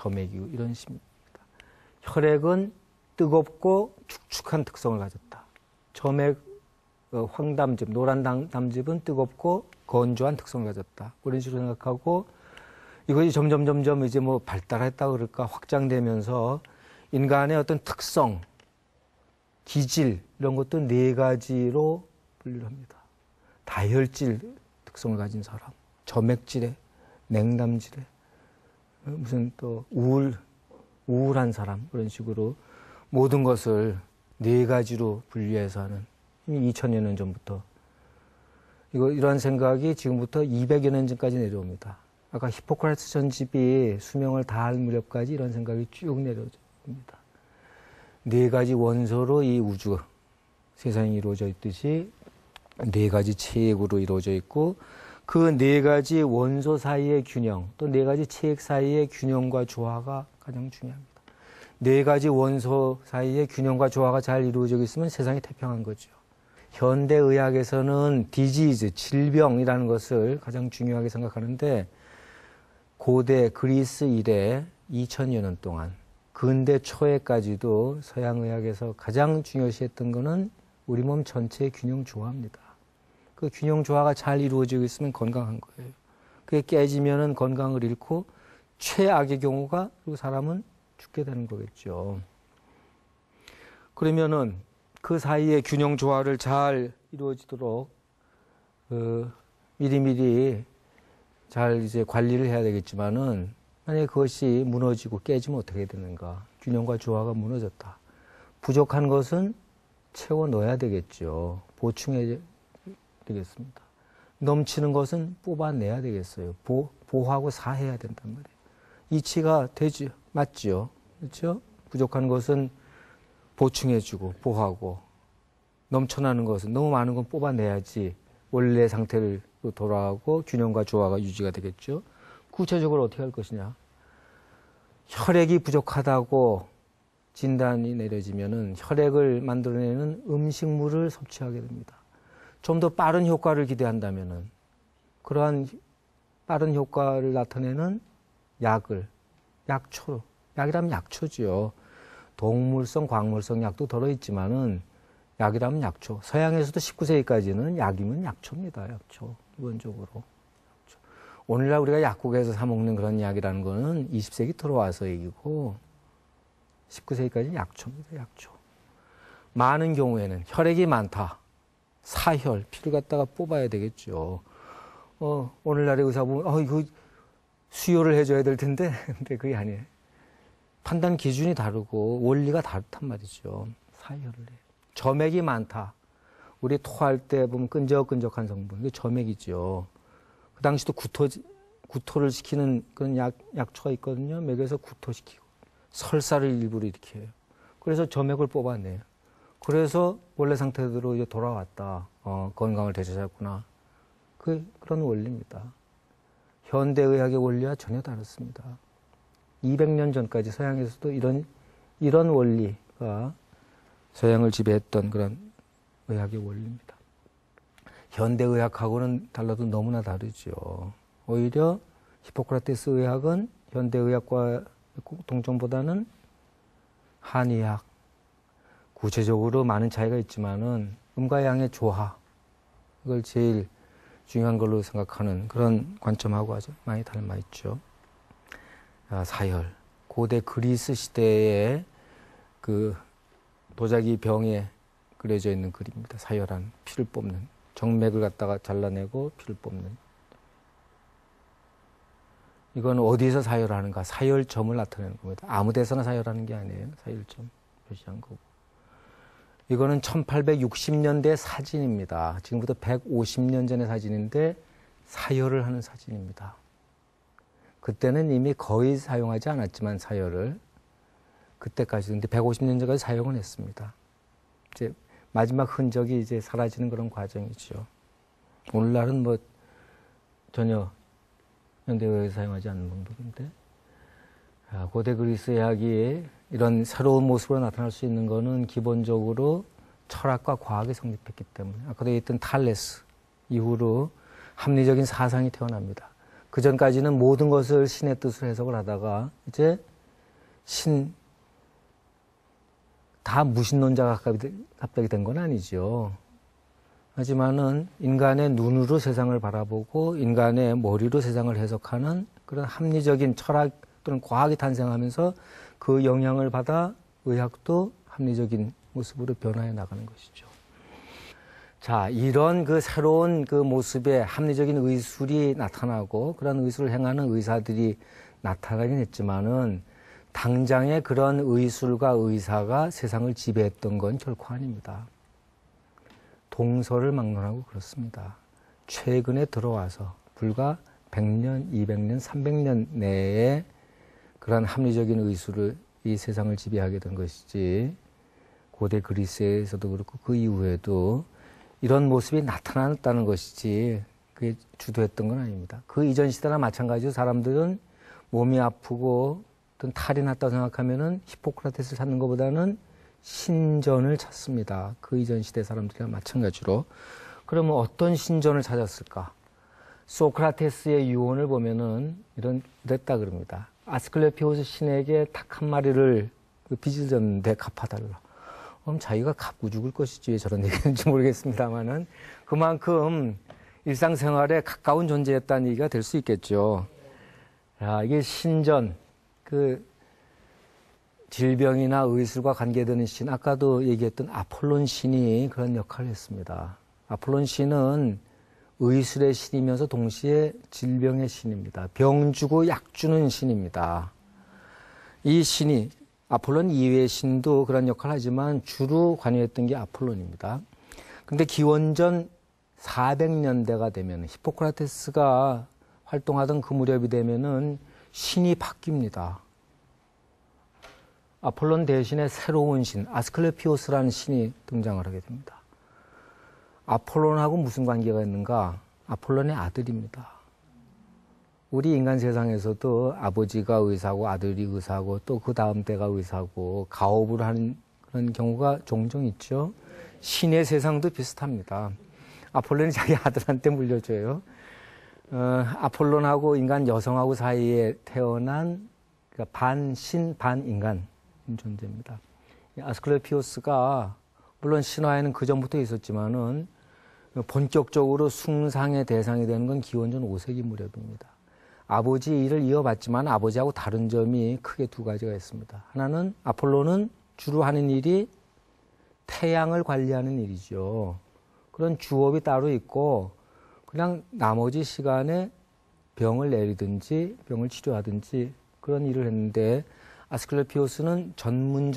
점액이고 이런 식입니다. 혈액은 뜨겁고 축축한 특성을 가졌다. 점액 황담즙, 노란 담즙은 뜨겁고 건조한 특성을 가졌다. 그런 식으로 생각하고 이것이 점점 이제 뭐 발달했다 그럴까 확장되면서 인간의 어떤 특성, 기질 이런 것도 네 가지로 분류를 합니다. 다혈질 특성을 가진 사람, 점액질에, 냉담질에, 무슨 또 우울한 사람 그런 식으로 모든 것을 네 가지로 분류해서 하는 2000여 년 전부터 이러한 생각이 지금부터 200여 년 전까지 내려옵니다. 아까 히포크라테스 전집이 수명을 다할 무렵까지 이런 생각이 쭉 내려옵니다. 네 가지 원소로 이 우주, 세상이 이루어져 있듯이 네 가지 체액으로 이루어져 있고 그 네 가지 원소 사이의 균형, 또 네 가지 체액 사이의 균형과 조화가 가장 중요합니다. 네 가지 원소 사이의 균형과 조화가 잘 이루어져 있으면 세상이 태평한 거죠. 현대의학에서는 디지즈, 질병이라는 것을 가장 중요하게 생각하는데 고대 그리스 이래 2000여 년 동안 근대 초에까지도 서양의학에서 가장 중요시했던 것은 우리 몸 전체의 균형 조화입니다. 그 균형 조화가 잘 이루어지고 있으면 건강한 거예요. 그게 깨지면은 건강을 잃고 최악의 경우가 그리고 사람은 죽게 되는 거겠죠. 그러면은 그 사이의 균형 조화를 잘 이루어지도록 미리미리 잘 이제 관리를 해야 되겠지만은 만약에 그것이 무너지고 깨지면 어떻게 되는가? 균형과 조화가 무너졌다. 부족한 것은 채워 넣어야 되겠죠. 보충해야 되겠습니다. 넘치는 것은 뽑아내야 되겠어요. 보하고 사해야 된단 말이에요. 이치가 되지 맞죠? 그렇죠? 부족한 것은 보충해주고 보하고 넘쳐나는 것은 너무 많은 건 뽑아내야지 원래 상태로 돌아가고 균형과 조화가 유지가 되겠죠. 구체적으로 어떻게 할 것이냐? 혈액이 부족하다고 진단이 내려지면은 혈액을 만들어내는 음식물을 섭취하게 됩니다. 좀 더 빠른 효과를 기대한다면은 그러한 빠른 효과를 나타내는 약이라면 약초지요. 동물성, 광물성 약도 들어있지만은 약이라면 약초. 서양에서도 19세기까지는 약이면 약초입니다. 약초. 기본적으로. 약초. 오늘날 우리가 약국에서 사 먹는 그런 약이라는 거는 20세기 들어와서 얘기고 19세기까지는 약초입니다. 약초. 많은 경우에는 혈액이 많다. 사혈, 피를 갖다가 뽑아야 되겠죠. 오늘날의 의사 보면 이거 수요를 해줘야 될 텐데 근데 그게 아니에요. 판단 기준이 다르고 원리가 다르단 말이죠. 사혈을 해요. 점액이 많다. 우리 토할 때 보면 끈적끈적한 성분, 이게 점액이죠. 그 당시도 구토를 시키는 그런 약초가 있거든요. 먹여서 구토시키고 설사를 일부러 이렇게 해요. 그래서 점액을 뽑아내요. 그래서 원래 상태대로 이제 돌아왔다. 건강을 되찾았구나. 그런 원리입니다. 현대의학의 원리와 전혀 다릅니다. 200년 전까지 서양에서도 이런 원리가 서양을 지배했던 그런 의학의 원리입니다. 현대의학하고는 달라도 너무나 다르죠. 오히려 히포크라테스 의학은 현대의학과 공통점보다는 한의학, 구체적으로 많은 차이가 있지만은 음과 양의 조화, 이걸 제일 중요한 걸로 생각하는 그런 관점하고 아주 많이 닮아 있죠. 사혈. 고대 그리스 시대에 그 도자기 병에 그려져 있는 그림입니다. 사혈한 피를 뽑는, 정맥을 갖다가 잘라내고 피를 뽑는. 이건 어디에서 사혈하는가? 사혈점을 나타내는 겁니다. 아무 데서나 사혈하는 게 아니에요. 사혈점 표시한 거고. 이거는 1860년대 사진입니다. 지금부터 150년 전의 사진인데 사혈을 하는 사진입니다. 그때는 이미 거의 사용하지 않았지만 사혈을 그때까지 근데 150년 전까지 사용을 했습니다. 이제 마지막 흔적이 이제 사라지는 그런 과정이죠. 오늘날은 뭐 전혀 현대의학에서 사용하지 않는 방법인데 고대 그리스 의학이 이런 새로운 모습으로 나타날 수 있는 것은 기본적으로 철학과 과학이 성립했기 때문에 아까도 얘기했던 탈레스 이후로 합리적인 사상이 태어납니다. 그 전까지는 모든 것을 신의 뜻으로 해석을 하다가 이제 다 무신론자가 갑자기 된 건 아니죠. 하지만은 인간의 눈으로 세상을 바라보고 인간의 머리로 세상을 해석하는 그런 합리적인 철학 또는 과학이 탄생하면서 그 영향을 받아 의학도 합리적인 모습으로 변화해 나가는 것이죠. 자, 이런 그 새로운 그 모습에 합리적인 의술이 나타나고 그런 의술을 행하는 의사들이 나타나긴 했지만은 당장에 그런 의술과 의사가 세상을 지배했던 건 결코 아닙니다. 동서를 막론하고 그렇습니다. 최근에 들어와서 불과 100년, 200년, 300년 내에 그러한 합리적인 의술을 이 세상을 지배하게 된 것이지 고대 그리스에서도 그렇고 그 이후에도 이런 모습이 나타났다는 것이지 그게 주도했던 건 아닙니다. 그 이전 시대나 마찬가지로 사람들은 몸이 아프고 어떤 탈이 났다고 생각하면은 히포크라테스를 찾는 것보다는 신전을 찾습니다. 그 이전 시대 사람들이랑 마찬가지로. 그러면 어떤 신전을 찾았을까? 소크라테스의 유언을 보면은 이랬다 그럽니다. 아스클레피오스 신에게 닭 한 마리를 빚을 졌는데 갚아달라. 그럼 자기가 갚고 죽을 것이지 왜 저런 얘기인지 모르겠습니다만은 그만큼 일상생활에 가까운 존재였다는 얘기가 될 수 있겠죠. 자, 이게 신전, 질병이나 의술과 관계되는 신, 아까도 얘기했던 아폴론 신이 그런 역할을 했습니다. 아폴론 신은 의술의 신이면서 동시에 질병의 신입니다. 병 주고 약 주는 신입니다. 이 신이 아폴론 이외의 신도 그런 역할을 하지만 주로 관여했던 게 아폴론입니다. 근데 기원전 400년대가 되면 히포크라테스가 활동하던 그 무렵이 되면은 신이 바뀝니다. 아폴론 대신에 새로운 신, 아스클레피오스라는 신이 등장을 하게 됩니다. 아폴론하고 무슨 관계가 있는가? 아폴론의 아들입니다. 우리 인간 세상에서도 아버지가 의사고 아들이 의사고 또 그 다음 때가 의사고 가업을 하는 그런 경우가 종종 있죠. 신의 세상도 비슷합니다. 아폴론이 자기 아들한테 물려줘요. 아폴론하고 인간 여성하고 사이에 태어난 그러니까 반신 반인간 존재입니다. 아스클레피오스가 물론 신화에는 그 전부터 있었지만은 본격적으로 숭상의 대상이 되는 건 기원전 5세기 무렵입니다. 아버지 일을 이어받지만 아버지하고 다른 점이 크게 두 가지가 있습니다. 하나는 아폴로는 주로 하는 일이 태양을 관리하는 일이죠. 그런 주업이 따로 있고 그냥 나머지 시간에 병을 내리든지 병을 치료하든지 그런 일을 했는데 아스클레피오스는 전문적